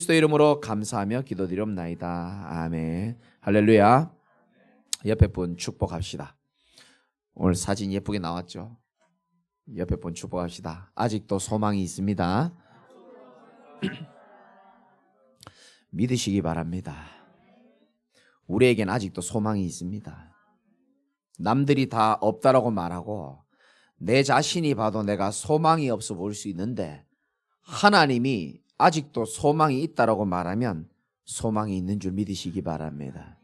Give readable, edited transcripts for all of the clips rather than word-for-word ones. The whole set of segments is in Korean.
그리스도 이름으로 감사하며 기도드리옵나이다. 아멘. 할렐루야. 옆에 분 축복합시다. 오늘 사진 예쁘게 나왔죠? 옆에 분 축복합시다. 아직도 소망이 있습니다. 믿으시기 바랍니다. 우리에겐 아직도 소망이 있습니다. 남들이 다 없다라고 말하고 내 자신이 봐도 내가 소망이 없어 보일 수 있는데 하나님이 아직도 소망이 있다라고 말하면 소망이 있는 줄 믿으시기 바랍니다.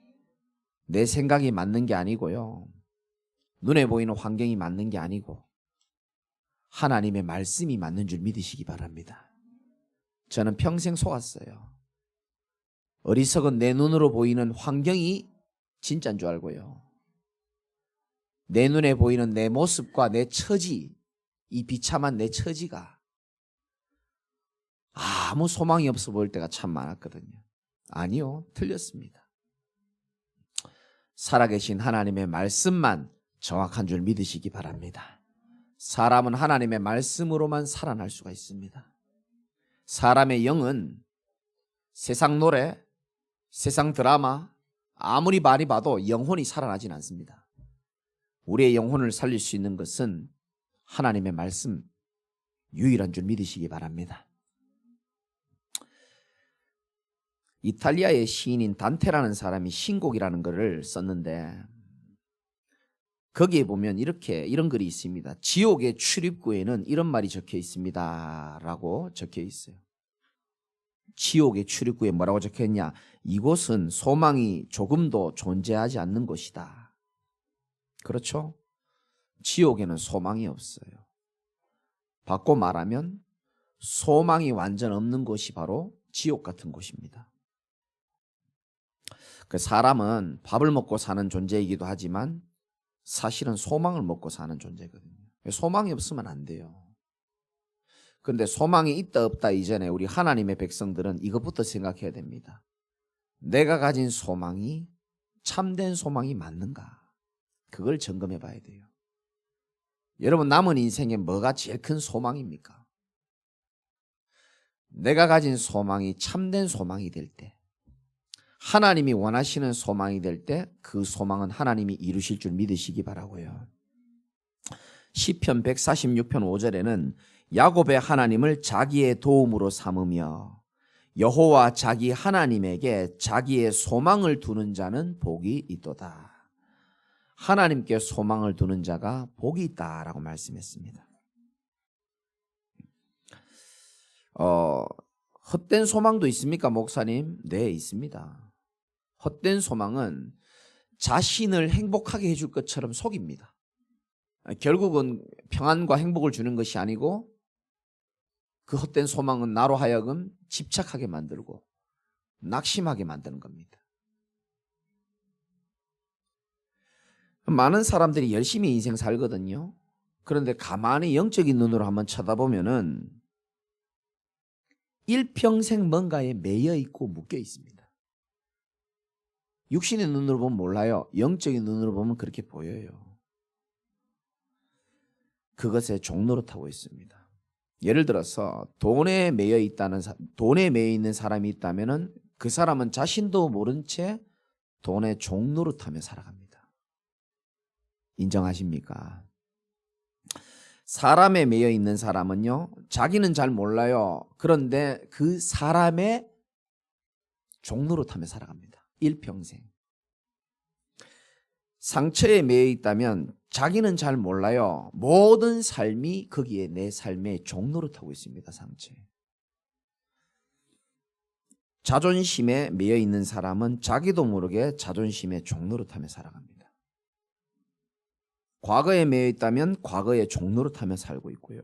내 생각이 맞는 게 아니고요. 눈에 보이는 환경이 맞는 게 아니고 하나님의 말씀이 맞는 줄 믿으시기 바랍니다. 저는 평생 속았어요. 어리석은 내 눈으로 보이는 환경이 진짜인 줄 알고요. 내 눈에 보이는 내 모습과 내 처지, 이 비참한 내 처지가 아무 소망이 없어 보일 때가 참 많았거든요. 아니요, 틀렸습니다. 살아계신 하나님의 말씀만 정확한 줄 믿으시기 바랍니다. 사람은 하나님의 말씀으로만 살아날 수가 있습니다. 사람의 영은 세상 노래, 세상 드라마 아무리 많이 봐도 영혼이 살아나진 않습니다. 우리의 영혼을 살릴 수 있는 것은 하나님의 말씀 유일한 줄 믿으시기 바랍니다. 이탈리아의 시인인 단테라는 사람이 신곡이라는 글을 썼는데 거기에 보면 이런 글이 있습니다. 지옥의 출입구에는 이런 말이 적혀 있습니다 라고 적혀 있어요. 지옥의 출입구에 뭐라고 적혀 있냐? 이곳은 소망이 조금도 존재하지 않는 곳이다. 그렇죠? 지옥에는 소망이 없어요. 바꿔 말하면 소망이 완전 없는 곳이 바로 지옥 같은 곳입니다. 그 사람은 밥을 먹고 사는 존재이기도 하지만 사실은 소망을 먹고 사는 존재거든요. 소망이 없으면 안 돼요. 그런데 소망이 있다 없다 이전에 우리 하나님의 백성들은 이것부터 생각해야 됩니다. 내가 가진 소망이 참된 소망이 맞는가? 그걸 점검해 봐야 돼요. 여러분, 남은 인생에 뭐가 제일 큰 소망입니까? 내가 가진 소망이 참된 소망이 될 때, 하나님이 원하시는 소망이 될 때 그 소망은 하나님이 이루실 줄 믿으시기 바라고요. 시편 146편 5절에는 야곱의 하나님을 자기의 도움으로 삼으며 여호와 자기 하나님에게 자기의 소망을 두는 자는 복이 있도다. 하나님께 소망을 두는 자가 복이 있다라고 말씀했습니다. 헛된 소망도 있습니까, 목사님? 네, 있습니다. 헛된 소망은 자신을 행복하게 해줄 것처럼 속입니다. 결국은 평안과 행복을 주는 것이 아니고 그 헛된 소망은 나로 하여금 집착하게 만들고 낙심하게 만드는 겁니다. 많은 사람들이 열심히 인생 살거든요. 그런데 가만히 영적인 눈으로 한번 쳐다보면은 일평생 뭔가에 매여 있고 묶여 있습니다. 육신의 눈으로 보면 몰라요. 영적인 눈으로 보면 그렇게 보여요. 그것에 종노릇하고 있습니다. 예를 들어서 돈에 매여 있는 사람이 있다면은 그 사람은 자신도 모른 채 돈에 종노릇하며 살아갑니다. 인정하십니까? 사람에 매여 있는 사람은요, 자기는 잘 몰라요. 그런데 그 사람의 종노릇하며 살아갑니다. 일평생. 상처에 매여 있다면 자기는 잘 몰라요. 모든 삶이 거기에 내 삶의 종노릇하고 있습니다. 상처에. 자존심에 매여 있는 사람은 자기도 모르게 자존심에 종노릇하며 살아갑니다. 과거에 매여 있다면 과거에 종노릇하며 살고 있고요.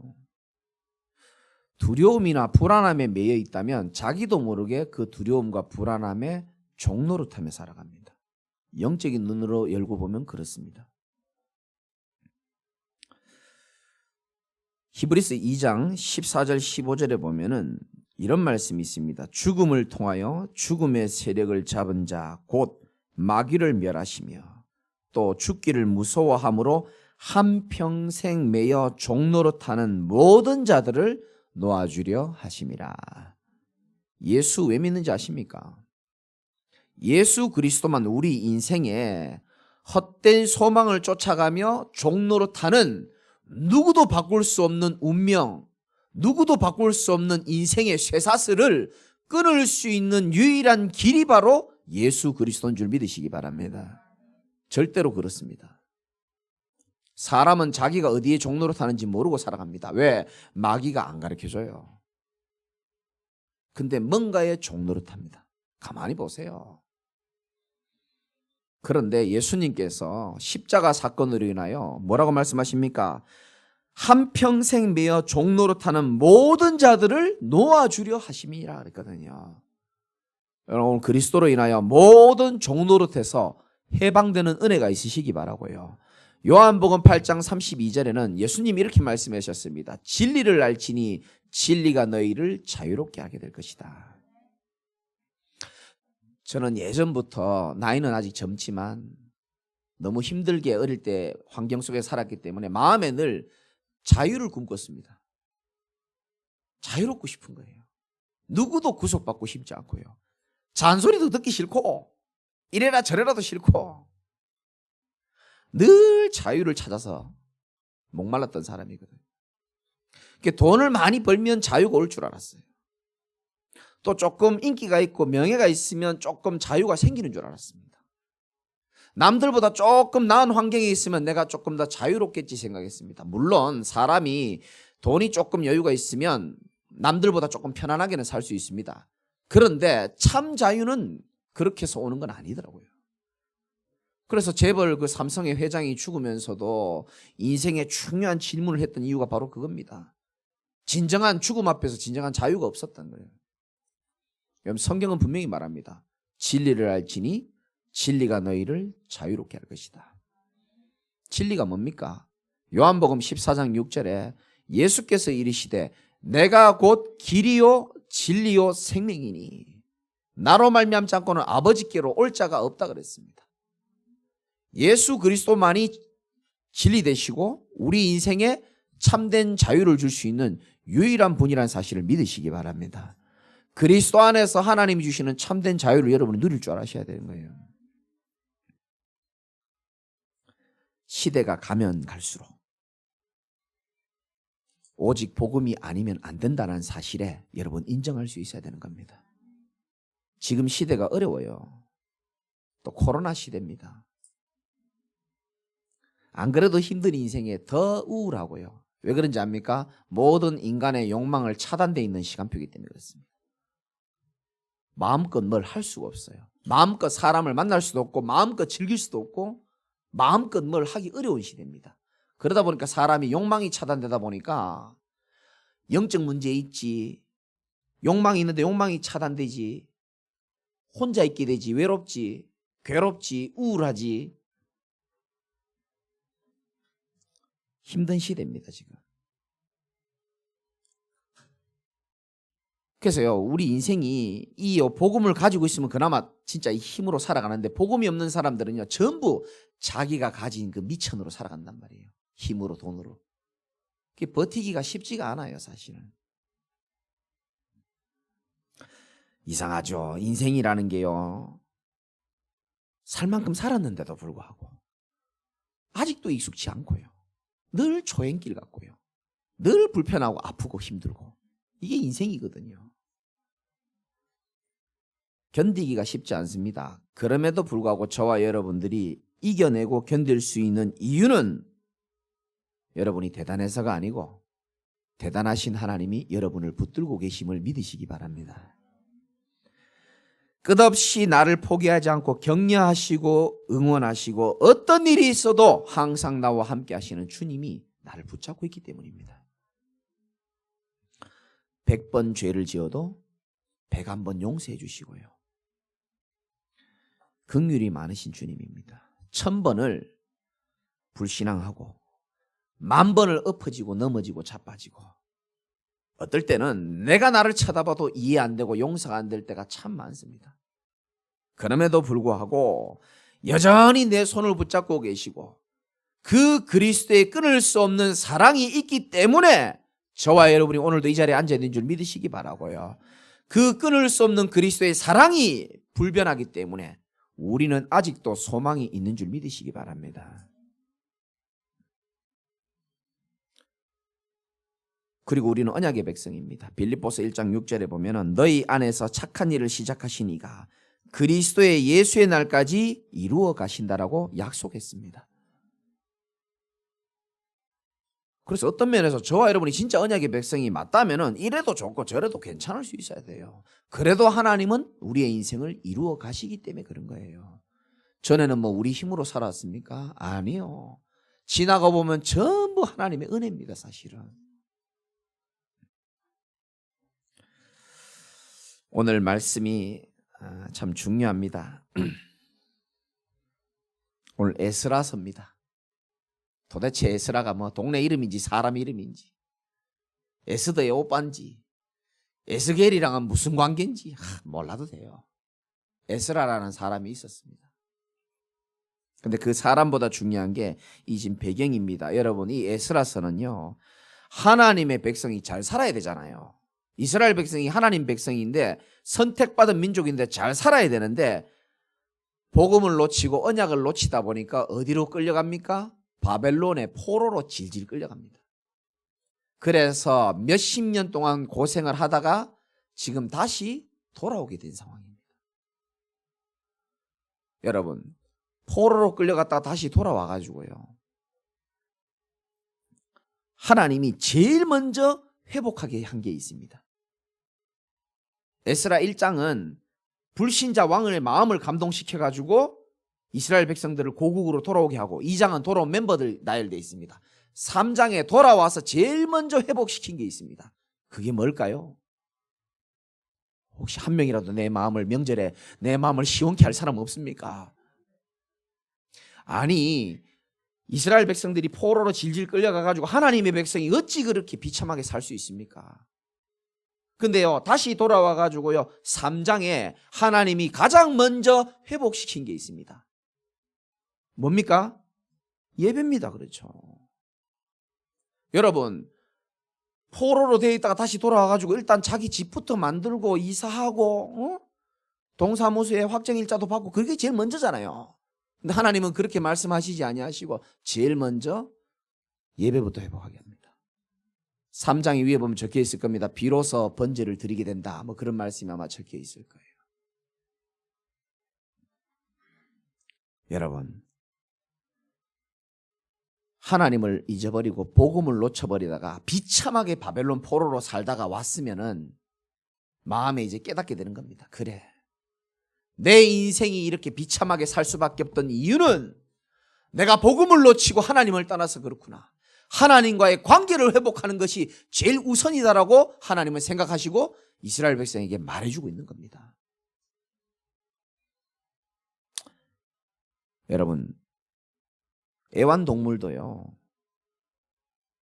두려움이나 불안함에 매여 있다면 자기도 모르게 그 두려움과 불안함에 종노릇하며 살아갑니다. 영적인 눈으로 열고 보면 그렇습니다. 히브리서 2장 14절 15절에 보면은 이런 말씀이 있습니다. 죽음을 통하여 죽음의 세력을 잡은 자 곧 마귀를 멸하시며 또 죽기를 무서워함으로 한평생 매여 종노릇하는 모든 자들을 놓아주려 하심이라. 예수 왜 믿는지 아십니까? 예수 그리스도만 우리 인생에 헛된 소망을 쫓아가며 종노릇하는 누구도 바꿀 수 없는 운명, 누구도 바꿀 수 없는 인생의 쇠사슬을 끊을 수 있는 유일한 길이 바로 예수 그리스도인 줄 믿으시기 바랍니다. 절대로 그렇습니다. 사람은 자기가 어디에 종노릇하는지 모르고 살아갑니다. 왜? 마귀가 안 가르쳐줘요. 근데 뭔가에 종노릇합니다. 가만히 보세요. 그런데 예수님께서 십자가 사건으로 인하여 뭐라고 말씀하십니까? 한평생 매어 종노릇하는 모든 자들을 놓아주려 하심이라 그랬거든요. 여러분, 그리스도로 인하여 모든 종노릇에서 해방되는 은혜가 있으시기 바라고요. 요한복음 8장 32절에는 예수님이 이렇게 말씀하셨습니다. 진리를 알지니 진리가 너희를 자유롭게 하게 될 것이다. 저는 예전부터, 나이는 아직 젊지만 너무 힘들게 어릴 때 환경 속에 살았기 때문에 마음에 늘 자유를 꿈꿨습니다. 자유롭고 싶은 거예요. 누구도 구속받고 싶지 않고요. 잔소리도 듣기 싫고 이래라 저래라도 싫고 늘 자유를 찾아서 목말랐던 사람이거든요. 돈을 많이 벌면 자유가 올 줄 알았어요. 또 조금 인기가 있고 명예가 있으면 조금 자유가 생기는 줄 알았습니다. 남들보다 조금 나은 환경에 있으면 내가 조금 더 자유롭겠지 생각했습니다. 물론 사람이 돈이 조금 여유가 있으면 남들보다 조금 편안하게는 살 수 있습니다. 그런데 참 자유는 그렇게 해서 오는 건 아니더라고요. 그래서 재벌 그 삼성의 회장이 죽으면서도 인생의 중요한 질문을 했던 이유가 바로 그겁니다. 진정한 죽음 앞에서 진정한 자유가 없었던 거예요. 여러분, 성경은 분명히 말합니다. 진리를 알지니 진리가 너희를 자유롭게 할 것이다. 진리가 뭡니까? 요한복음 14장 6절에 예수께서 이르시되 내가 곧 길이요 진리요 생명이니 나로 말미암지 않고는 아버지께로 올 자가 없다 그랬습니다. 예수 그리스도만이 진리 되시고 우리 인생에 참된 자유를 줄 수 있는 유일한 분이라는 사실을 믿으시기 바랍니다. 그리스도 안에서 하나님이 주시는 참된 자유를 여러분이 누릴 줄 아셔야 되는 거예요. 시대가 가면 갈수록 오직 복음이 아니면 안 된다는 사실에 여러분 인정할 수 있어야 되는 겁니다. 지금 시대가 어려워요. 또 코로나 시대입니다. 안 그래도 힘든 인생에 더 우울하고요. 왜 그런지 압니까? 모든 인간의 욕망을 차단되어 있는 시간표이기 때문에 그렇습니다. 마음껏 뭘 할 수가 없어요. 마음껏 사람을 만날 수도 없고 마음껏 즐길 수도 없고 마음껏 뭘 하기 어려운 시대입니다. 그러다 보니까 사람이 욕망이 차단되다 보니까 영적 문제 있지, 욕망이 있는데 욕망이 차단되지, 혼자 있게 되지, 외롭지, 괴롭지, 우울하지. 힘든 시대입니다 지금. 그래서요, 우리 인생이 이 복음을 가지고 있으면 그나마 진짜 힘으로 살아가는데 복음이 없는 사람들은요 전부 자기가 가진 그 미천으로 살아간단 말이에요. 힘으로, 돈으로. 그게 버티기가 쉽지가 않아요 사실은. 이상하죠. 인생이라는 게요, 살 만큼 살았는데도 불구하고 아직도 익숙치 않고요, 늘 초행길 같고요, 늘 불편하고 아프고 힘들고, 이게 인생이거든요. 견디기가 쉽지 않습니다. 그럼에도 불구하고 저와 여러분들이 이겨내고 견딜 수 있는 이유는 여러분이 대단해서가 아니고 대단하신 하나님이 여러분을 붙들고 계심을 믿으시기 바랍니다. 끝없이 나를 포기하지 않고 격려하시고 응원하시고 어떤 일이 있어도 항상 나와 함께 하시는 주님이 나를 붙잡고 있기 때문입니다. 100번 죄를 지어도 101번 용서해 주시고요, 긍휼이 많으신 주님입니다. 1000번을 불신앙하고 10,000번을 엎어지고 넘어지고 자빠지고, 어떨 때는 내가 나를 쳐다봐도 이해 안 되고 용서가 안 될 때가 참 많습니다. 그럼에도 불구하고 여전히 내 손을 붙잡고 계시고 그 그리스도의 끊을 수 없는 사랑이 있기 때문에 저와 여러분이 오늘도 이 자리에 앉아 있는 줄 믿으시기 바라고요. 그 끊을 수 없는 그리스도의 사랑이 불변하기 때문에 우리는 아직도 소망이 있는 줄 믿으시기 바랍니다. 그리고 우리는 언약의 백성입니다. 빌립보서 1장 6절에 보면은 너희 안에서 착한 일을 시작하신 이가 그리스도의 예수의 날까지 이루어 가신다라고 약속했습니다. 그래서 어떤 면에서 저와 여러분이 진짜 언약의 백성이 맞다면은 이래도 좋고 저래도 괜찮을 수 있어야 돼요. 그래도 하나님은 우리의 인생을 이루어 가시기 때문에 그런 거예요. 전에는 뭐 우리 힘으로 살았습니까? 아니요. 지나가 보면 전부 하나님의 은혜입니다, 사실은. 오늘 말씀이 참 중요합니다. 오늘 에스라서입니다. 도대체 에스라가 뭐 동네 이름인지 사람 이름인지, 에스더의 오빠인지, 에스겔이랑은 무슨 관계인지 몰라도 돼요. 에스라라는 사람이 있었습니다. 근데 그 사람보다 중요한 게 이 지금 배경입니다. 여러분, 이 에스라서는요, 하나님의 백성이 잘 살아야 되잖아요. 이스라엘 백성이 하나님 백성인데 선택받은 민족인데 잘 살아야 되는데 복음을 놓치고 언약을 놓치다 보니까 어디로 끌려갑니까? 바벨론의 포로로 질질 끌려갑니다. 그래서 몇십 년 동안 고생을 하다가 지금 다시 돌아오게 된 상황입니다. 여러분, 포로로 끌려갔다가 다시 돌아와가지고요, 하나님이 제일 먼저 회복하게 한 게 있습니다. 에스라 1장은 불신자 왕의 마음을 감동시켜가지고 이스라엘 백성들을 고국으로 돌아오게 하고, 2장은 돌아온 멤버들 나열되어 있습니다. 3장에 돌아와서 제일 먼저 회복시킨 게 있습니다. 그게 뭘까요? 혹시 한 명이라도 내 마음을, 명절에 내 마음을 시원케 할 사람 없습니까? 아니, 이스라엘 백성들이 포로로 질질 끌려가가지고 하나님의 백성이 어찌 그렇게 비참하게 살 수 있습니까? 근데요, 다시 돌아와가지고요, 3장에 하나님이 가장 먼저 회복시킨 게 있습니다. 뭡니까? 예배입니다. 그렇죠. 여러분, 포로로 되어 있다가 다시 돌아와가지고 일단 자기 집부터 만들고 이사하고, 동사무소에 확정일자도 받고, 그게 제일 먼저잖아요. 근데 하나님은 그렇게 말씀하시지 아니하시고 제일 먼저 예배부터 회복하게 합니다. 3장 위에 보면 적혀 있을 겁니다. 비로소 번제를 드리게 된다, 뭐 그런 말씀이 아마 적혀 있을 거예요. 여러분, 하나님을 잊어버리고 복음을 놓쳐버리다가 비참하게 바벨론 포로로 살다가 왔으면은 마음에 이제 깨닫게 되는 겁니다. 그래, 내 인생이 이렇게 비참하게 살 수밖에 없던 이유는 내가 복음을 놓치고 하나님을 떠나서 그렇구나. 하나님과의 관계를 회복하는 것이 제일 우선이다라고 하나님은 생각하시고 이스라엘 백성에게 말해주고 있는 겁니다. 여러분, 애완동물도요,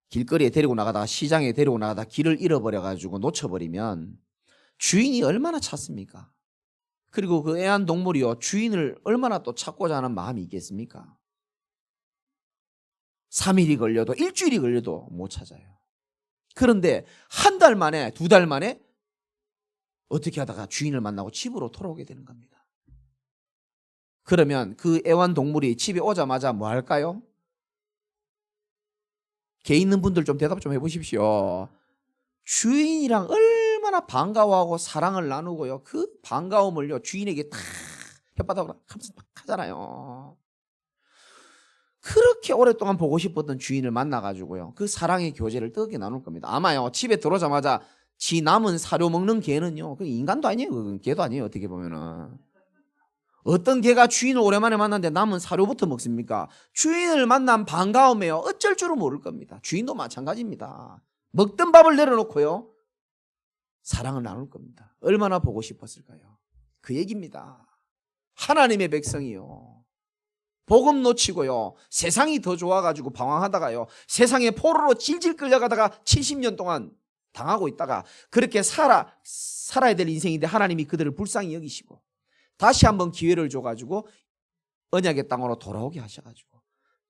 길거리에 데리고 나가다가, 시장에 데리고 나가다가 길을 잃어버려가지고 놓쳐버리면 주인이 얼마나 찾습니까? 그리고 그 애완동물이요, 주인을 얼마나 또 찾고자 하는 마음이 있겠습니까? 3일이 걸려도, 일주일이 걸려도 못 찾아요. 그런데 한 달 만에, 2달 만에 어떻게 하다가 주인을 만나고 집으로 돌아오게 되는 겁니다. 그러면 그 애완동물이 집에 오자마자 뭐 할까요? 개 있는 분들 좀 대답 좀 해보십시오. 주인이랑 얼마나 반가워하고 사랑을 나누고요, 그 반가움을요 주인에게 다 혓바닥으로 하잖아요. 그렇게 오랫동안 보고 싶었던 주인을 만나가지고요, 그 사랑의 교제를 뜨겁게 나눌 겁니다. 아마요, 집에 들어오자마자 지 남은 사료 먹는 개는요, 그 인간도 아니에요, 그건 개도 아니에요. 어떻게 보면은 어떤 개가 주인을 오랜만에 만났는데 남은 사료부터 먹습니까? 주인을 만난 반가움에요, 어쩔 줄은 모를 겁니다. 주인도 마찬가지입니다. 먹던 밥을 내려놓고요, 사랑을 나눌 겁니다. 얼마나 보고 싶었을까요? 그 얘기입니다. 하나님의 백성이요, 복음 놓치고요, 세상이 더 좋아가지고 방황하다가요, 세상의 포로로 질질 끌려가다가 70년 동안 당하고 있다가 그렇게 살아야 될 인생인데 하나님이 그들을 불쌍히 여기시고 다시 한번 기회를 줘가지고 언약의 땅으로 돌아오게 하셔가지고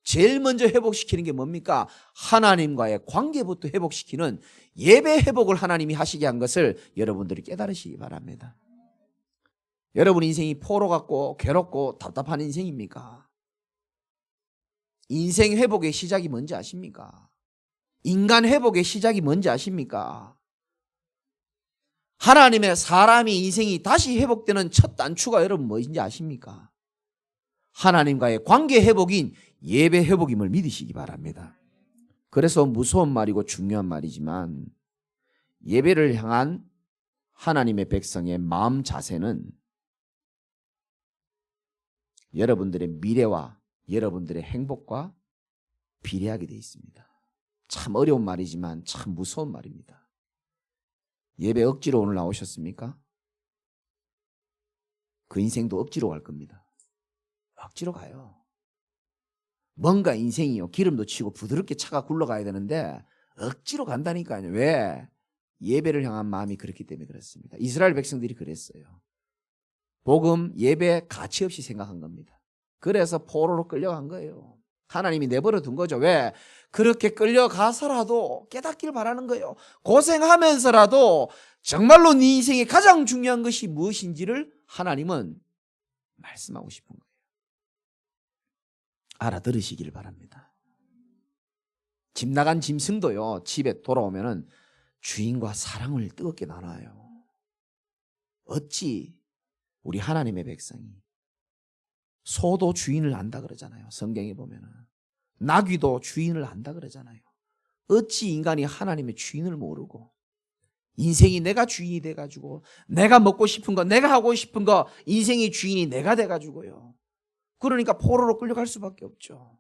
제일 먼저 회복시키는 게 뭡니까? 하나님과의 관계부터 회복시키는 예배 회복을 하나님이 하시게 한 것을 여러분들이 깨달으시기 바랍니다. 여러분 인생이 포로 같고 괴롭고 답답한 인생입니까? 인생 회복의 시작이 뭔지 아십니까? 인간 회복의 시작이 뭔지 아십니까? 하나님의 사람이 인생이 다시 회복되는 첫 단추가 여러분 뭐인지 아십니까? 하나님과의 관계 회복인 예배 회복임을 믿으시기 바랍니다. 그래서 무서운 말이고 중요한 말이지만 예배를 향한 하나님의 백성의 마음 자세는 여러분들의 미래와 여러분들의 행복과 비례하게 되어 있습니다. 참 어려운 말이지만 참 무서운 말입니다. 예배 억지로 오늘 나오셨습니까? 그 인생도 억지로 갈 겁니다. 억지로 가요. 뭔가 인생이요 기름도 치고 부드럽게 차가 굴러가야 되는데 억지로 간다니까요. 왜? 예배를 향한 마음이 그렇기 때문에 그렇습니다. 이스라엘 백성들이 그랬어요. 복음, 예배 가치 없이 생각한 겁니다. 그래서 포로로 끌려간 거예요. 하나님이 내버려 둔 거죠. 왜? 그렇게 끌려가서라도 깨닫기를 바라는 거예요. 고생하면서라도 정말로 네 인생에 가장 중요한 것이 무엇인지를 하나님은 말씀하고 싶은 거예요. 알아들으시기를 바랍니다. 집 나간 짐승도요, 집에 돌아오면은 주인과 사랑을 뜨겁게 나눠요. 어찌 우리 하나님의 백성이 소도 주인을 안다 그러잖아요. 성경에 보면은 나귀도 주인을 안다 그러잖아요. 어찌 인간이 하나님의 주인을 모르고 인생이 내가 주인이 돼가지고 내가 먹고 싶은 거 내가 하고 싶은 거 인생의 주인이 내가 돼가지고요. 그러니까 포로로 끌려갈 수밖에 없죠.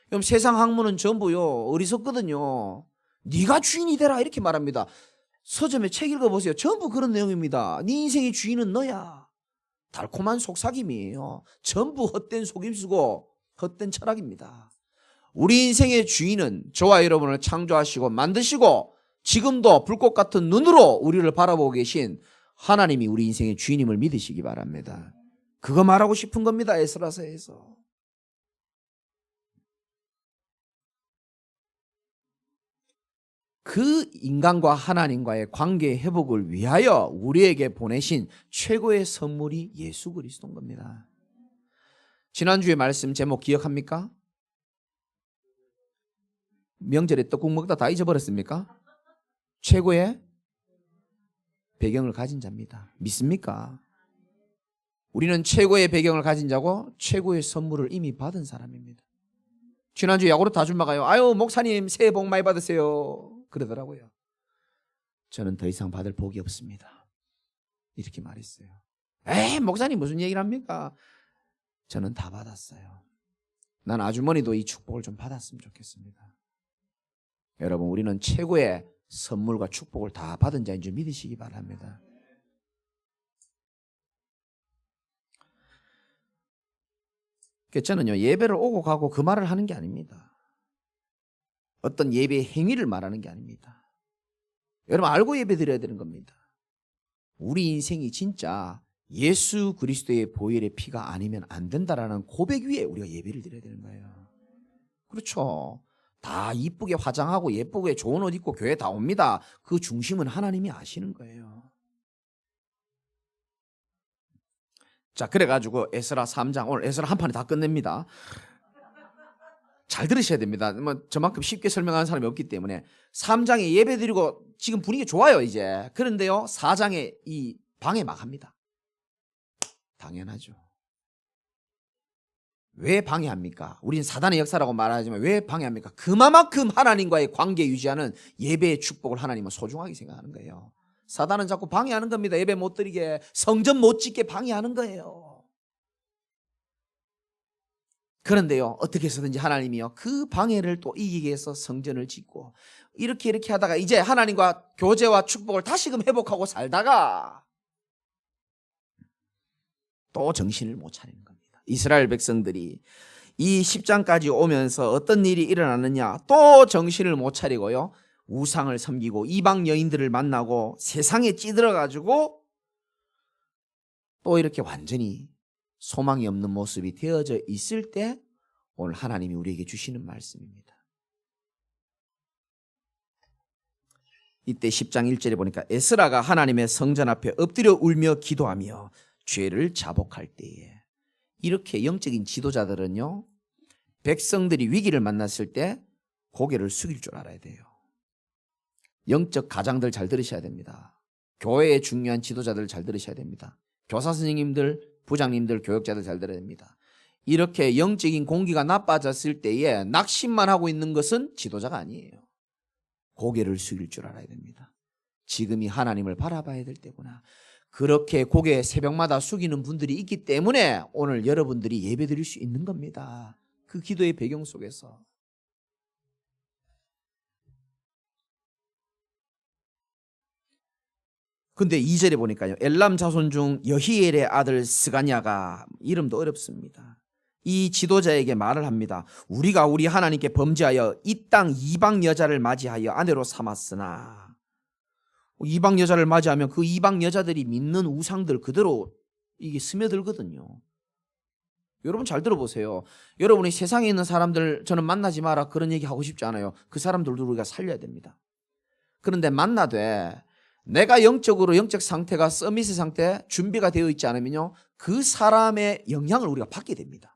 그럼 세상 학문은 전부요 어리석거든요. 네가 주인이 되라 이렇게 말합니다. 서점에 책 읽어보세요. 전부 그런 내용입니다. 네 인생의 주인은 너야. 달콤한 속삭임이에요. 전부 헛된 속임수고 헛된 철학입니다. 우리 인생의 주인은 저와 여러분을 창조하시고 만드시고 지금도 불꽃 같은 눈으로 우리를 바라보고 계신 하나님이 우리 인생의 주인임을 믿으시기 바랍니다. 그거 말하고 싶은 겁니다. 에스라서에서. 그 인간과 하나님과의 관계 회복을 위하여 우리에게 보내신 최고의 선물이 예수 그리스도인 겁니다. 지난주에 말씀 제목 기억합니까? 명절에 떡국 먹다 다 잊어버렸습니까? 최고의 배경을 가진 자입니다. 믿습니까? 우리는 최고의 배경을 가진 자고 최고의 선물을 이미 받은 사람입니다. 지난주에 야구르트 아줌마 가요. 아유 목사님 새해 복 많이 받으세요. 그러더라고요. 저는 더 이상 받을 복이 없습니다. 이렇게 말했어요. 에이 목사님 무슨 얘기를 합니까? 저는 다 받았어요. 난 아주머니도 이 축복을 좀 받았으면 좋겠습니다. 여러분 우리는 최고의 선물과 축복을 다 받은 자인 줄 믿으시기 바랍니다. 저는요 예배를 오고 가고 그 말을 하는 게 아닙니다. 어떤 예배의 행위를 말하는 게 아닙니다. 여러분 알고 예배 드려야 되는 겁니다. 우리 인생이 진짜 예수 그리스도의 보혈의 피가 아니면 안 된다라는 고백 위에 우리가 예배를 드려야 되는 거예요. 그렇죠. 다 이쁘게 화장하고 예쁘게 좋은 옷 입고 교회 다 옵니다. 그 중심은 하나님이 아시는 거예요. 자, 그래가지고 에스라 3장 오늘 에스라 한 판에 다 끝냅니다. 잘 들으셔야 됩니다. 뭐 저만큼 쉽게 설명하는 사람이 없기 때문에 3장에 예배 드리고 지금 분위기 좋아요 이제. 그런데요 4장에 이 방해막 합니다. 당연하죠. 왜 방해합니까? 우리는 사단의 역사라고 말하지만 왜 방해합니까? 그만큼 하나님과의 관계 유지하는 예배의 축복을 하나님은 소중하게 생각하는 거예요. 사단은 자꾸 방해하는 겁니다. 예배 못 드리게, 성전 못 짓게 방해하는 거예요. 그런데요 어떻게 해서든지 하나님이요 그 방해를 또 이기기 위해서 성전을 짓고 이렇게 하다가 이제 하나님과 교제와 축복을 다시금 회복하고 살다가 또 정신을 못 차리는 겁니다. 이스라엘 백성들이 이 10장까지 오면서 어떤 일이 일어나느냐, 또 정신을 못 차리고요 우상을 섬기고 이방 여인들을 만나고 세상에 찌들어가지고 또 이렇게 완전히 소망이 없는 모습이 되어져 있을 때 오늘 하나님이 우리에게 주시는 말씀입니다. 이때 10장 1절에 보니까 에스라가 하나님의 성전 앞에 엎드려 울며 기도하며 죄를 자복할 때에, 이렇게 영적인 지도자들은요, 백성들이 위기를 만났을 때 고개를 숙일 줄 알아야 돼요. 영적 가장들 잘 들으셔야 됩니다. 교회의 중요한 지도자들 잘 들으셔야 됩니다. 교사 선생님들, 부장님들, 교역자들 잘 들어야 됩니다. 이렇게 영적인 공기가 나빠졌을 때에 낙심만 하고 있는 것은 지도자가 아니에요. 고개를 숙일 줄 알아야 됩니다. 지금이 하나님을 바라봐야 될 때구나. 그렇게 고개 새벽마다 숙이는 분들이 있기 때문에 오늘 여러분들이 예배 드릴 수 있는 겁니다. 그 기도의 배경 속에서. 근데 2절에 보니까요, 엘람 자손 중 여히엘의 아들 스가냐가, 이름도 어렵습니다. 이 지도자에게 말을 합니다. 우리가 우리 하나님께 범죄하여 이 땅 이방 여자를 맞이하여 아내로 삼았으나, 이방 여자를 맞이하면 그 이방 여자들이 믿는 우상들 그대로 이게 스며들거든요. 여러분 잘 들어보세요. 여러분이 세상에 있는 사람들 저는 만나지 마라 그런 얘기 하고 싶지 않아요. 그 사람들도 우리가 살려야 됩니다. 그런데 만나되 내가 영적으로 영적 상태가 서밋의 상태, 준비가 되어 있지 않으면요, 그 사람의 영향을 우리가 받게 됩니다.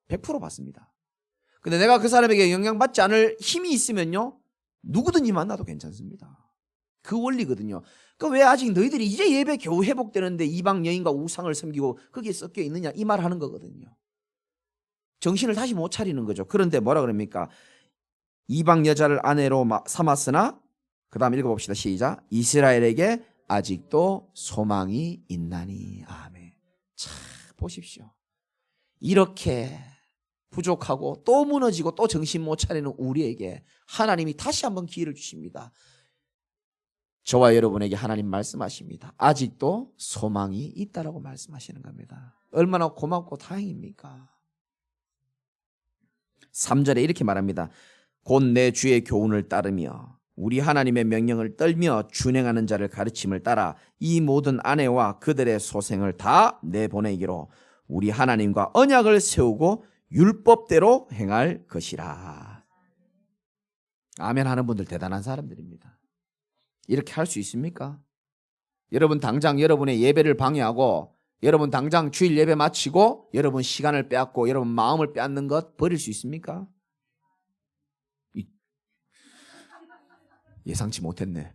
100% 받습니다. 근데 내가 그 사람에게 영향받지 않을 힘이 있으면요, 누구든지 만나도 괜찮습니다. 그 원리거든요. 왜 아직 너희들이 이제 예배 겨우 회복되는데 이방 여인과 우상을 섬기고 거기에 섞여 있느냐, 이 말 하는 거거든요. 정신을 다시 못 차리는 거죠. 그런데 뭐라 그럽니까? 이방 여자를 아내로 삼았으나, 그 다음 읽어봅시다. 시작. 이스라엘에게 아직도 소망이 있나니. 아멘. 참 보십시오. 이렇게 부족하고 또 무너지고 또 정신 못 차리는 우리에게 하나님이 다시 한번 기회를 주십니다. 저와 여러분에게 하나님 말씀하십니다. 아직도 소망이 있다라고 말씀하시는 겁니다. 얼마나 고맙고 다행입니까? 3절에 이렇게 말합니다. 곧 내 주의 교훈을 따르며 우리 하나님의 명령을 떨며 준행하는 자를 가르침을 따라 이 모든 아내와 그들의 소생을 다 내보내기로 우리 하나님과 언약을 세우고 율법대로 행할 것이라. 아멘 하는 분들 대단한 사람들입니다. 이렇게 할 수 있습니까? 여러분 당장 여러분의 예배를 방해하고, 여러분 당장 주일 예배 마치고 여러분 시간을 빼앗고 여러분 마음을 빼앗는 것 버릴 수 있습니까? 예상치 못했네.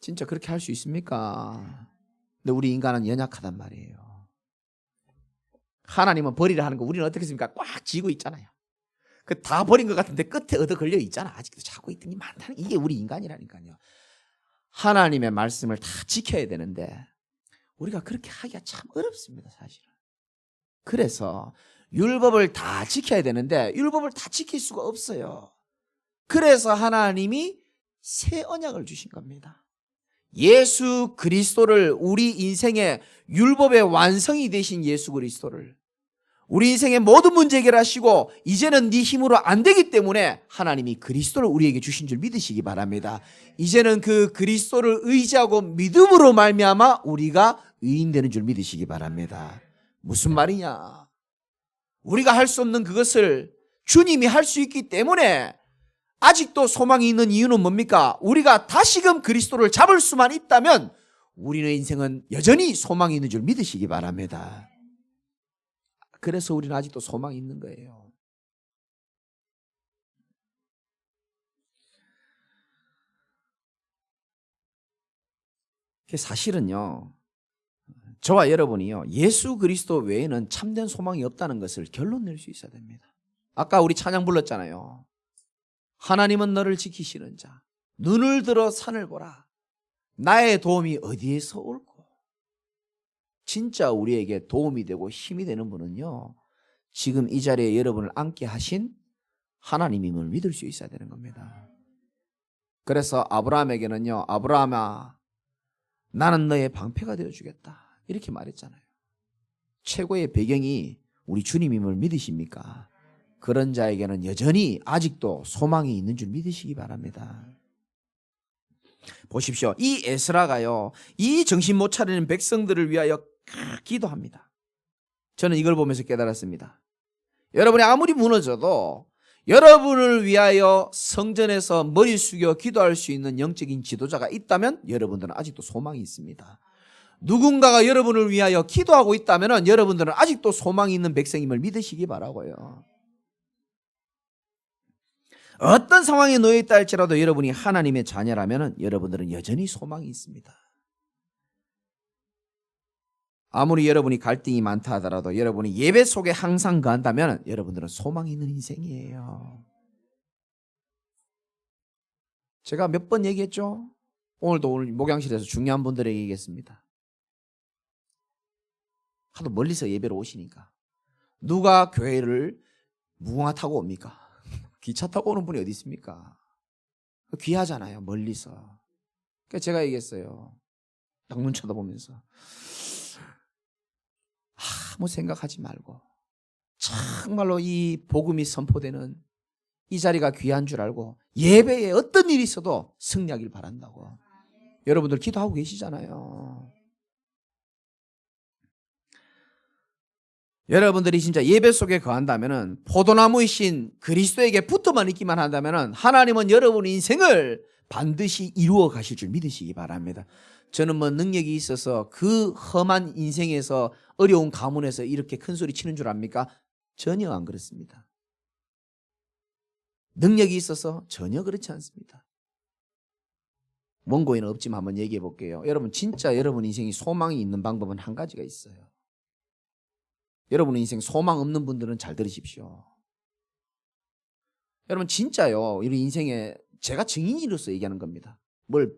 진짜 그렇게 할 수 있습니까? 근데 우리 인간은 연약하단 말이에요. 하나님은 버리라 하는 거 우리는 어떻게 했습니까? 꽉 쥐고 있잖아요. 그 다 버린 것 같은데 끝에 얻어 걸려 있잖아. 아직도 자고 있더니 많다는, 이게 우리 인간이라니까요. 하나님의 말씀을 다 지켜야 되는데 우리가 그렇게 하기가 참 어렵습니다, 사실은. 그래서 율법을 다 지켜야 되는데 율법을 다 지킬 수가 없어요. 그래서 하나님이 새 언약을 주신 겁니다. 예수 그리스도를, 우리 인생의 율법의 완성이 되신 예수 그리스도를, 우리 인생의 모든 문제 해결하시고 이제는 네 힘으로 안 되기 때문에 하나님이 그리스도를 우리에게 주신 줄 믿으시기 바랍니다. 이제는 그 그리스도를 의지하고 믿음으로 말미암아 우리가 의인되는 줄 믿으시기 바랍니다. 무슨 말이냐? 우리가 할 수 없는 그것을 주님이 할 수 있기 때문에 아직도 소망이 있는 이유는 뭡니까? 우리가 다시금 그리스도를 잡을 수만 있다면 우리의 인생은 여전히 소망이 있는 줄 믿으시기 바랍니다. 그래서 우리는 아직도 소망이 있는 거예요. 사실은요, 저와 여러분이요, 예수 그리스도 외에는 참된 소망이 없다는 것을 결론 낼 수 있어야 됩니다. 아까 우리 찬양 불렀잖아요. 하나님은 너를 지키시는 자, 눈을 들어 산을 보라. 나의 도움이 어디에서 올고. 진짜 우리에게 도움이 되고 힘이 되는 분은요, 지금 이 자리에 여러분을 앉게 하신 하나님임을 믿을 수 있어야 되는 겁니다. 그래서 아브라함에게는요, 아브라함아 나는 너의 방패가 되어주겠다 이렇게 말했잖아요. 최고의 배경이 우리 주님임을 믿으십니까? 그런 자에게는 여전히 아직도 소망이 있는 줄 믿으시기 바랍니다. 보십시오. 이 에스라가요, 이 정신 못 차리는 백성들을 위하여 기도합니다. 저는 이걸 보면서 깨달았습니다. 여러분이 아무리 무너져도 여러분을 위하여 성전에서 머리 숙여 기도할 수 있는 영적인 지도자가 있다면 여러분들은 아직도 소망이 있습니다. 누군가가 여러분을 위하여 기도하고 있다면 여러분들은 아직도 소망이 있는 백성임을 믿으시기 바라고요. 어떤 상황에 놓여 있다 할지라도 여러분이 하나님의 자녀라면 여러분들은 여전히 소망이 있습니다. 아무리 여러분이 갈등이 많다 하더라도 여러분이 예배 속에 항상 거한다면 여러분들은 소망이 있는 인생이에요. 제가 몇 번 얘기했죠? 오늘 목양실에서 중요한 분들에게 얘기했습니다. 하도 멀리서 예배로 오시니까 누가 교회를 무궁화 타고 옵니까? 기차 타고 오는 분이 어디 있습니까? 귀하잖아요, 멀리서. 그러니까 제가 얘기했어요. 딱 눈 쳐다보면서 아무 생각하지 말고 정말로 이 복음이 선포되는 이 자리가 귀한 줄 알고 예배에 어떤 일이 있어도 승리하길 바란다고. 여러분들 기도하고 계시잖아요. 여러분들이 진짜 예배 속에 거한다면 포도나무이신 그리스도에게 붙어만 있기만 한다면 하나님은 여러분의 인생을 반드시 이루어 가실 줄 믿으시기 바랍니다. 저는 뭐 능력이 있어서 그 험한 인생에서 어려운 가문에서 이렇게 큰 소리 치는 줄 압니까? 전혀 안 그렇습니다. 능력이 있어서 전혀 그렇지 않습니다. 원고에는 없지만 한번 얘기해 볼게요. 여러분 진짜 여러분 인생이 소망이 있는 방법은 한 가지가 있어요. 여러분의 인생 소망 없는 분들은 잘 들으십시오. 여러분 진짜요. 우리 인생에 제가 증인으로서 얘기하는 겁니다. 뭘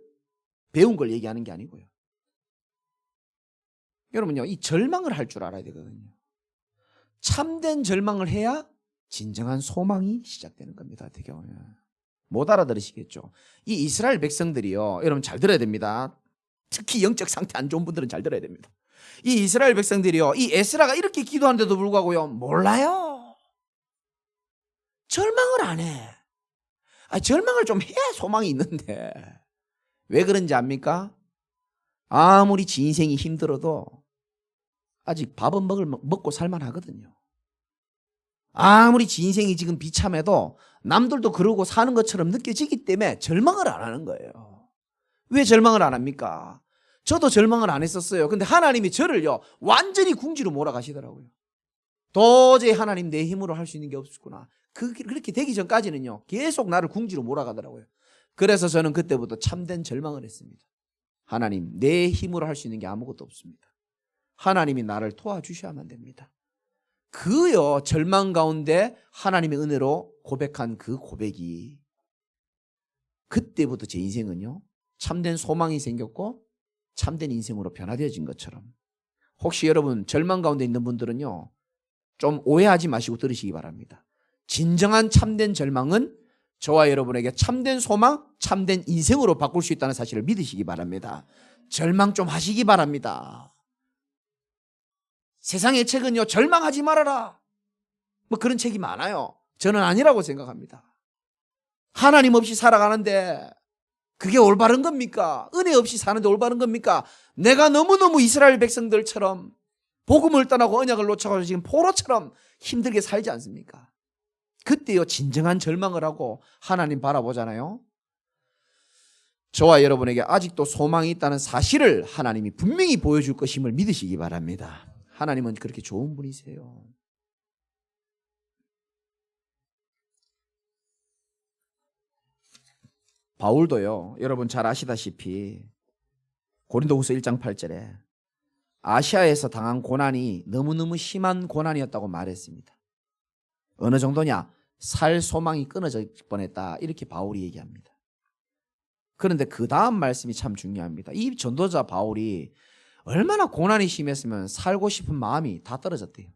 배운 걸 얘기하는 게 아니고요. 여러분요, 이 절망을 할 줄 알아야 되거든요. 참된 절망을 해야 진정한 소망이 시작되는 겁니다. 어떻게 보면. 못 알아들으시겠죠. 이 이스라엘 백성들이요, 여러분 잘 들어야 됩니다. 특히 영적 상태 안 좋은 분들은 잘 들어야 됩니다. 이 이스라엘 백성들이요, 이 에스라가 이렇게 기도하는데도 불구하고요, 몰라요. 절망을 안 해. 절망을 좀 해야 소망이 있는데 왜 그런지 압니까? 아무리 지 인생이 힘들어도 아직 밥은 먹고 살만하거든요. 아무리 지 인생이 지금 비참해도 남들도 그러고 사는 것처럼 느껴지기 때문에 절망을 안 하는 거예요. 왜 절망을 안 합니까? 저도 절망을 안 했었어요. 근데 하나님이 저를요 완전히 궁지로 몰아가시더라고요. 도저히 하나님 내 힘으로 할 수 있는 게 없구나. 그렇게 되기 전까지는요 계속 나를 궁지로 몰아가더라고요. 그래서 저는 그때부터 참된 절망을 했습니다. 하나님, 내 힘으로 할 수 있는 게 아무것도 없습니다. 하나님이 나를 도와주셔야만 됩니다. 그요 절망 가운데 하나님의 은혜로 고백한 그 고백이, 그때부터 제 인생은요 참된 소망이 생겼고 참된 인생으로 변화되어진 것처럼. 혹시 여러분 절망 가운데 있는 분들은요 좀 오해하지 마시고 들으시기 바랍니다. 진정한 참된 절망은 저와 여러분에게 참된 소망, 참된 인생으로 바꿀 수 있다는 사실을 믿으시기 바랍니다. 절망 좀 하시기 바랍니다. 세상의 책은요 절망하지 말아라 뭐 그런 책이 많아요. 저는 아니라고 생각합니다. 하나님 없이 살아가는데 그게 올바른 겁니까? 은혜 없이 사는데 올바른 겁니까? 내가 너무너무 이스라엘 백성들처럼 복음을 떠나고 언약을 놓쳐가지고 지금 포로처럼 힘들게 살지 않습니까? 그때요 진정한 절망을 하고 하나님 바라보잖아요. 저와 여러분에게 아직도 소망이 있다는 사실을 하나님이 분명히 보여줄 것임을 믿으시기 바랍니다. 하나님은 그렇게 좋은 분이세요. 바울도요 여러분 잘 아시다시피 고린도후서 1장 8절에 아시아에서 당한 고난이 너무너무 심한 고난이었다고 말했습니다. 어느 정도냐? 살 소망이 끊어질 뻔했다, 이렇게 바울이 얘기합니다. 그런데 그 다음 말씀이 참 중요합니다. 이 전도자 바울이 얼마나 고난이 심했으면 살고 싶은 마음이 다 떨어졌대요.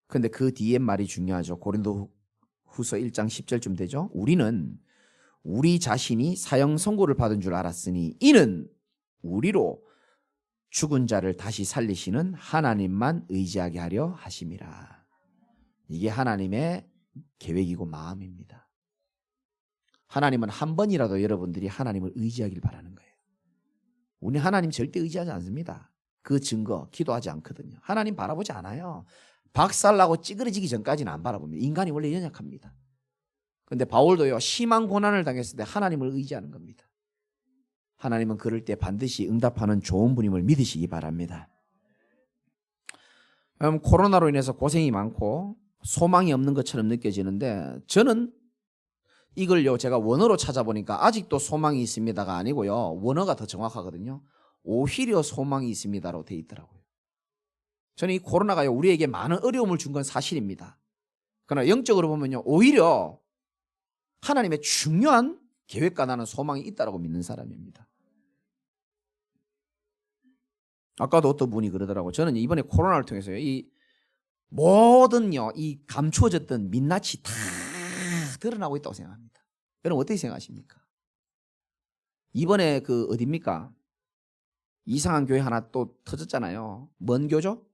그런데 그 뒤에 말이 중요하죠. 고린도후서 1장 10절쯤 되죠. 우리는 우리 자신이 사형 선고를 받은 줄 알았으니 이는 우리로 죽은 자를 다시 살리시는 하나님만 의지하게 하려 하심이라. 이게 하나님의 계획이고 마음입니다. 하나님은 한 번이라도 여러분들이 하나님을 의지하길 바라는 거예요. 우리 하나님 절대 의지하지 않습니다. 그 증거 기도하지 않거든요. 하나님 바라보지 않아요. 박살나고 찌그러지기 전까지는 안 바라봅니다. 인간이 원래 연약합니다. 그런데 바울도요, 심한 고난을 당했을 때 하나님을 의지하는 겁니다. 하나님은 그럴 때 반드시 응답하는 좋은 분임을 믿으시기 바랍니다. 코로나로 인해서 고생이 많고 소망이 없는 것처럼 느껴지는데, 저는 이걸요, 제가 원어로 찾아보니까 아직도 소망이 있습니다가 아니고요, 원어가 더 정확하거든요. 오히려 소망이 있습니다로 돼 있더라고요. 저는 이 코로나가요, 우리에게 많은 어려움을 준 건 사실입니다. 그러나 영적으로 보면요, 오히려 하나님의 중요한 계획과 나는 소망이 있다고 믿는 사람입니다. 아까도 어떤 분이 그러더라고요. 저는 이번에 코로나를 통해서요, 이 모든요, 이 감추어졌던 민낯이 다 드러나고 있다고 생각합니다. 여러분 어떻게 생각하십니까? 이번에 그 어딥니까? 이상한 교회 하나 또 터졌잖아요. 뭔 교죠?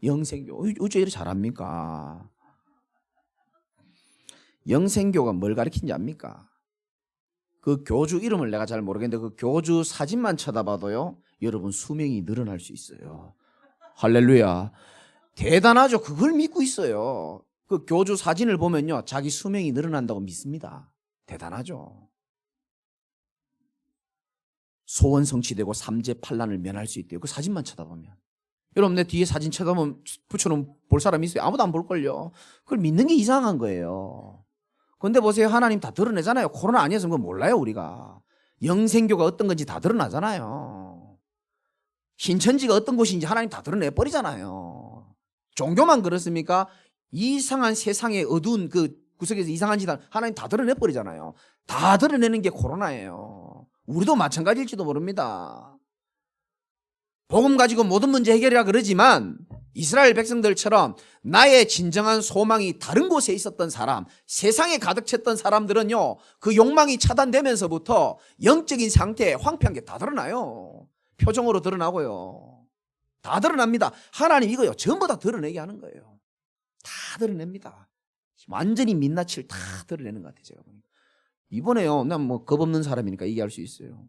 영생교. 어째 이렇게 잘합니까? 영생교가 뭘 가르치는지 압니까? 그 교주 이름을 내가 잘 모르겠는데 그 교주 사진만 쳐다봐도요, 여러분 수명이 늘어날 수 있어요. 할렐루야. 대단하죠. 그걸 믿고 있어요. 그 교주 사진을 보면요, 자기 수명이 늘어난다고 믿습니다. 대단하죠. 소원 성취되고 삼재 판란을 면할 수 있대요. 그 사진만 쳐다보면. 여러분 내 뒤에 사진 쳐다보면 붙여놓으면 볼 사람이 있어요? 아무도 안 볼걸요. 그걸 믿는 게 이상한 거예요. 그런데 보세요, 하나님 다 드러내잖아요. 코로나 아니었으면 그건 몰라요. 우리가 영생교가 어떤 건지 다 드러나잖아요. 신천지가 어떤 곳인지 하나님 다 드러내버리잖아요. 종교만 그렇습니까? 이상한 세상의 어두운 그 구석에서 이상한 짓 하나님 다 드러내버리잖아요. 다 드러내는 게 코로나예요. 우리도 마찬가지일지도 모릅니다. 복음 가지고 모든 문제 해결이라 그러지만 이스라엘 백성들처럼 나의 진정한 소망이 다른 곳에 있었던 사람, 세상에 가득 찼던 사람들은요, 그 욕망이 차단되면서부터 영적인 상태에 황폐한 게 다 드러나요. 표정으로 드러나고요. 다 드러납니다. 하나님 이거요, 전부 다 드러내게 하는 거예요. 다 드러냅니다. 완전히 민낯을 다 드러내는 것 같아요. 제가 보니까. 이번에요, 난 뭐 겁 없는 사람이니까 얘기할 수 있어요.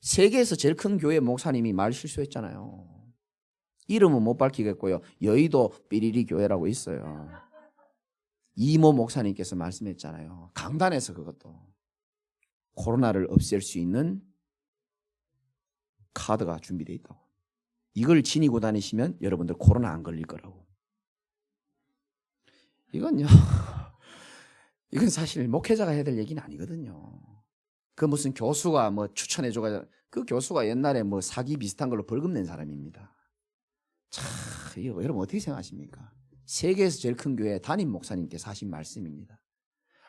세계에서 제일 큰 교회 목사님이 말 실수했잖아요. 이름은 못 밝히겠고요, 여의도 삐리리 교회라고 있어요. 이모 목사님께서 말씀했잖아요. 강단에서 그것도 코로나를 없앨 수 있는 카드가 준비되어 있다고. 이걸 지니고 다니시면 여러분들 코로나 안 걸릴 거라고. 이건요, 이건 사실 목회자가 해야 될 얘기는 아니거든요. 그 무슨 교수가 뭐 추천해줘가, 그 교수가 옛날에 뭐 사기 비슷한 걸로 벌금 낸 사람입니다. 참, 이거 여러분 어떻게 생각하십니까? 세계에서 제일 큰 교회 담임 목사님께서 하신 말씀입니다.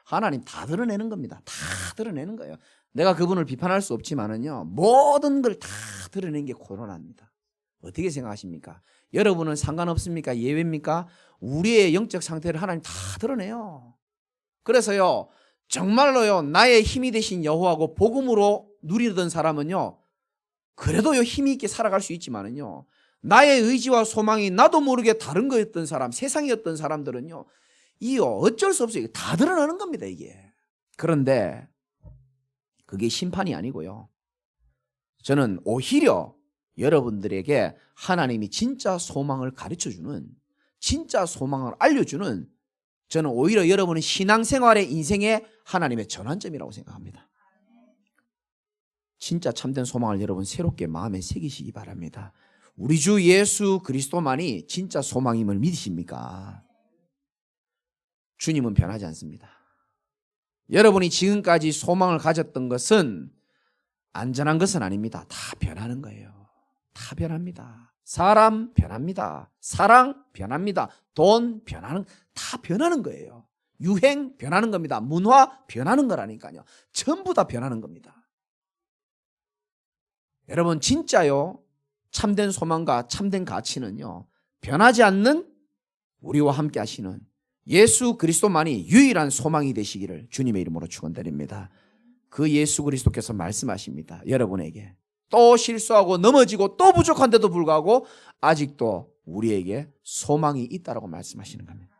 하나님 다 드러내는 겁니다. 다 드러내는 거예요. 내가 그분을 비판할 수 없지만은요, 모든 걸 다 드러낸 게 코로나입니다. 어떻게 생각하십니까? 여러분은 상관없습니까? 예외입니까? 우리의 영적 상태를 하나님 다 드러내요. 그래서요, 정말로요, 나의 힘이 되신 여호와고 복음으로 누리던 사람은요, 그래도요 힘이 있게 살아갈 수 있지만은요, 나의 의지와 소망이 나도 모르게 다른 거였던 사람, 세상이었던 사람들은요, 이요 어쩔 수 없어요. 다 드러나는 겁니다, 이게. 그런데 그게 심판이 아니고요, 저는 오히려 여러분들에게 하나님이 진짜 소망을 가르쳐주는, 진짜 소망을 알려주는, 저는 오히려 여러분의 신앙생활의 인생의 하나님의 전환점이라고 생각합니다. 진짜 참된 소망을 여러분 새롭게 마음에 새기시기 바랍니다. 우리 주 예수 그리스도만이 진짜 소망임을 믿으십니까? 주님은 변하지 않습니다. 여러분이 지금까지 소망을 가졌던 것은 안전한 것은 아닙니다. 다 변하는 거예요. 다 변합니다. 사람 변합니다. 사랑 변합니다. 돈 변하는, 다 변하는 거예요. 유행 변하는 겁니다. 문화 변하는 거라니까요. 전부 다 변하는 겁니다. 여러분 진짜요, 참된 소망과 참된 가치는요, 변하지 않는 우리와 함께 하시는 예수 그리스도만이 유일한 소망이 되시기를 주님의 이름으로 축원드립니다. 그 예수 그리스도께서 말씀하십니다. 여러분에게 또 실수하고 넘어지고 또 부족한데도 불구하고 아직도 우리에게 소망이 있다라고 말씀하시는 겁니다.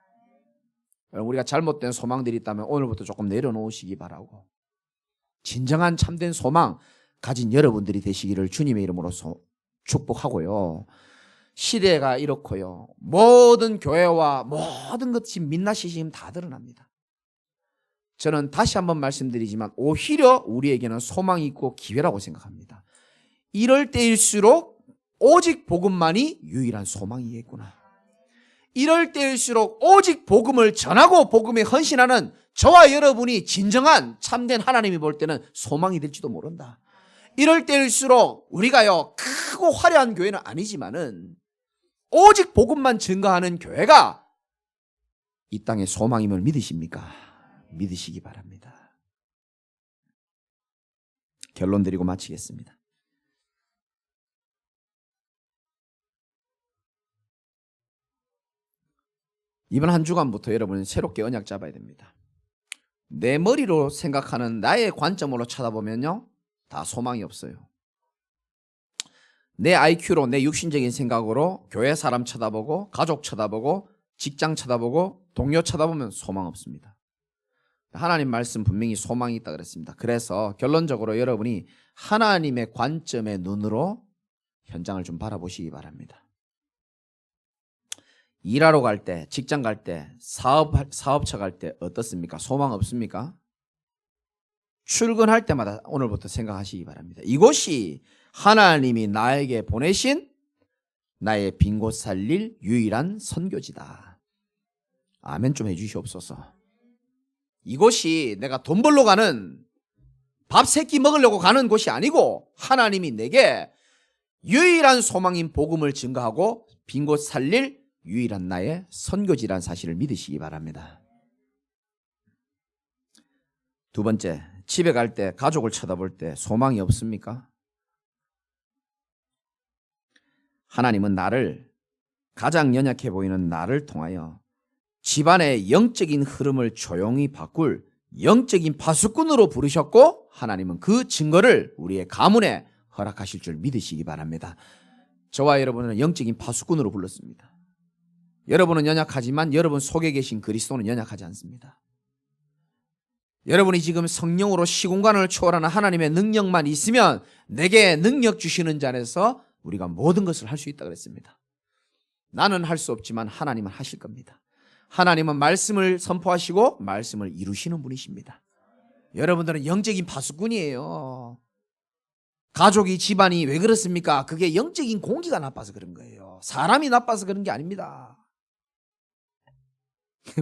우리가 잘못된 소망들이 있다면 오늘부터 조금 내려놓으시기 바라고, 진정한 참된 소망 가진 여러분들이 되시기를 주님의 이름으로 축복하고요. 시대가 이렇고요. 모든 교회와 모든 것이 민낯이 지금 다 드러납니다. 저는 다시 한번 말씀드리지만 오히려 우리에게는 소망이 있고 기회라고 생각합니다. 이럴 때일수록 오직 복음만이 유일한 소망이겠구나. 이럴 때일수록 오직 복음을 전하고 복음에 헌신하는 저와 여러분이 진정한 참된 하나님이 볼 때는 소망이 될지도 모른다. 이럴 때일수록 우리가요 크고 화려한 교회는 아니지만은 오직 복음만 증거하는 교회가 이 땅의 소망임을 믿으십니까? 믿으시기 바랍니다. 결론 드리고 마치겠습니다. 이번 한 주간부터 여러분은 새롭게 언약 잡아야 됩니다. 내 머리로 생각하는 나의 관점으로 쳐다보면요 다 소망이 없어요. 내 IQ로 내 육신적인 생각으로 교회 사람 쳐다보고 가족 쳐다보고 직장 쳐다보고 동료 쳐다보면 소망 없습니다. 하나님 말씀 분명히 소망이 있다 그랬습니다. 그래서 결론적으로 여러분이 하나님의 관점의 눈으로 현장을 좀 바라보시기 바랍니다. 일하러 갈 때, 직장 갈 때, 사업차 갈 때 어떻습니까? 소망 없습니까? 출근할 때마다 오늘부터 생각하시기 바랍니다. 이곳이 하나님이 나에게 보내신 나의 빈 곳 살릴 유일한 선교지다. 아멘 좀 해주시옵소서. 이곳이 내가 돈 벌러 가는 밥 세 끼 먹으려고 가는 곳이 아니고 하나님이 내게 유일한 소망인 복음을 증거하고 빈 곳 살릴 유일한 나의 선교지라는 사실을 믿으시기 바랍니다. 두 번째, 집에 갈 때 가족을 쳐다볼 때 소망이 없습니까? 하나님은 나를 가장 연약해 보이는 나를 통하여 집안의 영적인 흐름을 조용히 바꿀 영적인 파수꾼으로 부르셨고 하나님은 그 증거를 우리의 가문에 허락하실 줄 믿으시기 바랍니다. 저와 여러분은 영적인 파수꾼으로 불렀습니다. 여러분은 연약하지만 여러분 속에 계신 그리스도는 연약하지 않습니다. 여러분이 지금 성령으로 시공간을 초월하는 하나님의 능력만 있으면 내게 능력 주시는 자 안에서 우리가 모든 것을 할 수 있다 그랬습니다. 나는 할 수 없지만 하나님은 하실 겁니다. 하나님은 말씀을 선포하시고 말씀을 이루시는 분이십니다. 여러분들은 영적인 파수꾼이에요. 가족이 집안이 왜 그렇습니까? 그게 영적인 공기가 나빠서 그런 거예요. 사람이 나빠서 그런 게 아닙니다.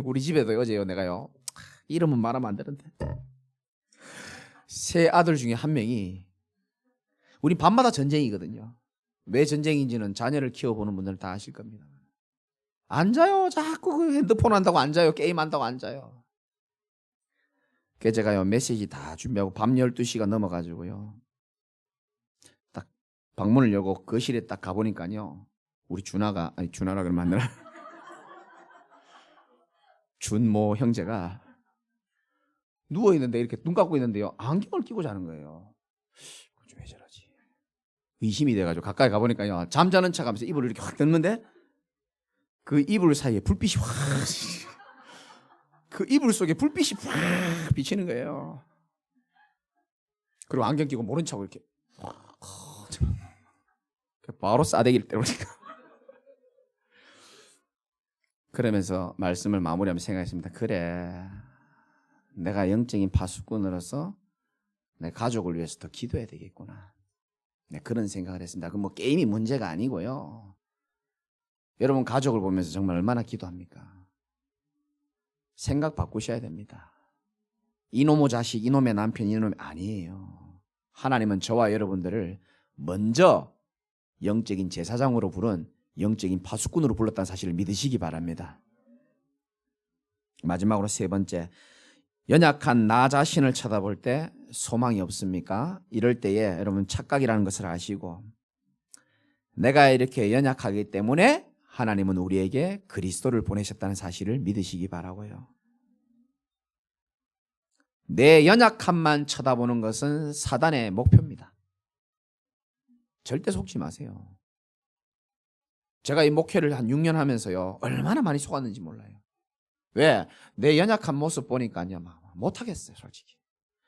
우리 집에도 어제요 내가요 이름은 말하면 안 되는데 세 아들 중에 한 명이 우리 밤마다 전쟁이거든요. 왜 전쟁인지는 자녀를 키워보는 분들은 다 아실 겁니다. 앉아요. 자꾸 그 핸드폰 한다고 앉아요. 게임 한다고 앉아요. 그래서 제가요 메시지 다 준비하고 밤 12시가 넘어가지고요 딱 방문을 열고 거실에 딱 가보니까요 우리 준아라 그러면 안 되나? 준모 형제가 누워있는데 이렇게 눈 감고 있는데요 안경을 끼고 자는 거예요. 왜 저러지? 의심이 돼가지고 가까이 가보니까요 잠자는 척하면서 이불을 이렇게 확 덮는데 그 이불 사이에 불빛이 확 그 이불 속에 불빛이 확 비치는 거예요. 그리고 안경 끼고 모른 척하고 이렇게 바로 싸대기를 때리니까 그러면서 말씀을 마무리하면서 생각했습니다. 그래 내가 영적인 파수꾼으로서 내 가족을 위해서 더 기도해야 되겠구나. 네, 그런 생각을 했습니다. 그 뭐 게임이 문제가 아니고요. 여러분 가족을 보면서 정말 얼마나 기도합니까? 생각 바꾸셔야 됩니다. 이놈의 자식, 이놈의 남편, 이놈의 아니에요. 하나님은 저와 여러분들을 먼저 영적인 제사장으로 부른 영적인 파수꾼으로 불렀다는 사실을 믿으시기 바랍니다. 마지막으로 세 번째, 연약한 나 자신을 쳐다볼 때 소망이 없습니까? 이럴 때에 여러분 착각이라는 것을 아시고 내가 이렇게 연약하기 때문에 하나님은 우리에게 그리스도를 보내셨다는 사실을 믿으시기 바라고요. 내 연약함만 쳐다보는 것은 사단의 목표입니다. 절대 속지 마세요. 제가 이 목회를 한 6년 하면서요 얼마나 많이 속았는지 몰라요. 왜? 내 연약한 모습 보니까요 못하겠어요 솔직히.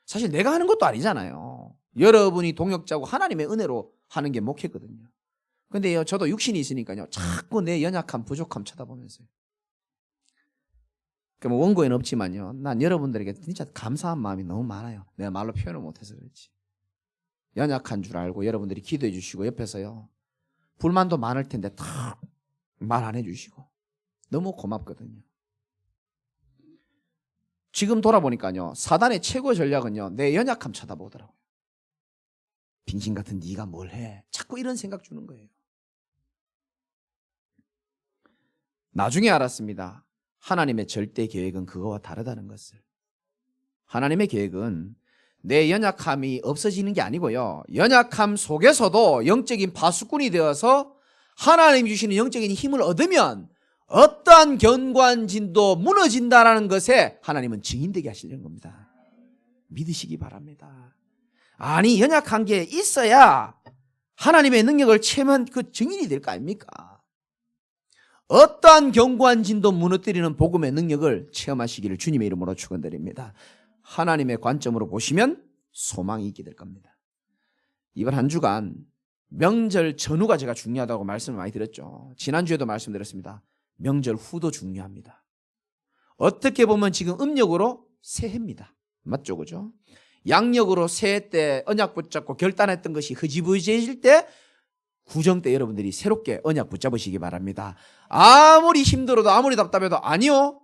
사실 내가 하는 것도 아니잖아요. 여러분이 동역자고 하나님의 은혜로 하는 게 목회거든요. 근데요, 저도 육신이 있으니까요, 자꾸 내 연약함, 부족함 쳐다보면서요. 그럼 원고에는 없지만요, 난 여러분들에게 진짜 감사한 마음이 너무 많아요. 내가 말로 표현을 못해서 그렇지. 연약한 줄 알고 여러분들이 기도해 주시고 옆에서요, 불만도 많을 텐데 탁 말 안 해주시고 너무 고맙거든요. 지금 돌아보니까요, 사단의 최고 전략은요, 내 연약함 쳐다보더라고요. 빙신 같은 네가 뭘 해? 자꾸 이런 생각 주는 거예요. 나중에 알았습니다. 하나님의 절대 계획은 그거와 다르다는 것을. 하나님의 계획은 내 연약함이 없어지는 게 아니고요, 연약함 속에서도 영적인 파수꾼이 되어서 하나님이 주시는 영적인 힘을 얻으면 어떠한 견고한진도 무너진다라는 것에 하나님은 증인되게 하시려는 겁니다. 믿으시기 바랍니다. 아니, 연약한 게 있어야 하나님의 능력을 체험한 그 증인이 될 거 아닙니까? 어떠한 견고한 진도 무너뜨리는 복음의 능력을 체험하시기를 주님의 이름으로 축원드립니다. 하나님의 관점으로 보시면 소망이 있게 될 겁니다. 이번 한 주간 명절 전후가 제가 중요하다고 말씀을 많이 드렸죠. 지난주에도 말씀드렸습니다. 명절 후도 중요합니다. 어떻게 보면 지금 음력으로 새해입니다. 맞죠, 그죠? 양력으로 새해 때 언약 붙잡고 결단했던 것이 흐지부지해질 때, 구정 때 여러분들이 새롭게 언약 붙잡으시기 바랍니다. 아무리 힘들어도 아무리 답답해도 아니요,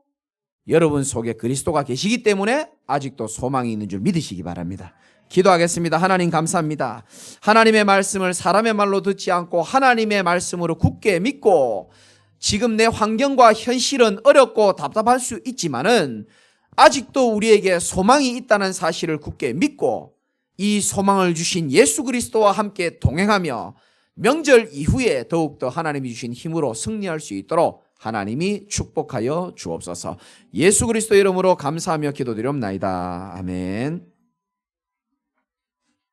여러분 속에 그리스도가 계시기 때문에 아직도 소망이 있는 줄 믿으시기 바랍니다. 기도하겠습니다. 하나님 감사합니다. 하나님의 말씀을 사람의 말로 듣지 않고 하나님의 말씀으로 굳게 믿고, 지금 내 환경과 현실은 어렵고 답답할 수 있지만은 아직도 우리에게 소망이 있다는 사실을 굳게 믿고, 이 소망을 주신 예수 그리스도와 함께 동행하며 명절 이후에 더욱더 하나님이 주신 힘으로 승리할 수 있도록 하나님이 축복하여 주옵소서. 예수 그리스도 이름으로 감사하며 기도드리옵나이다. 아멘.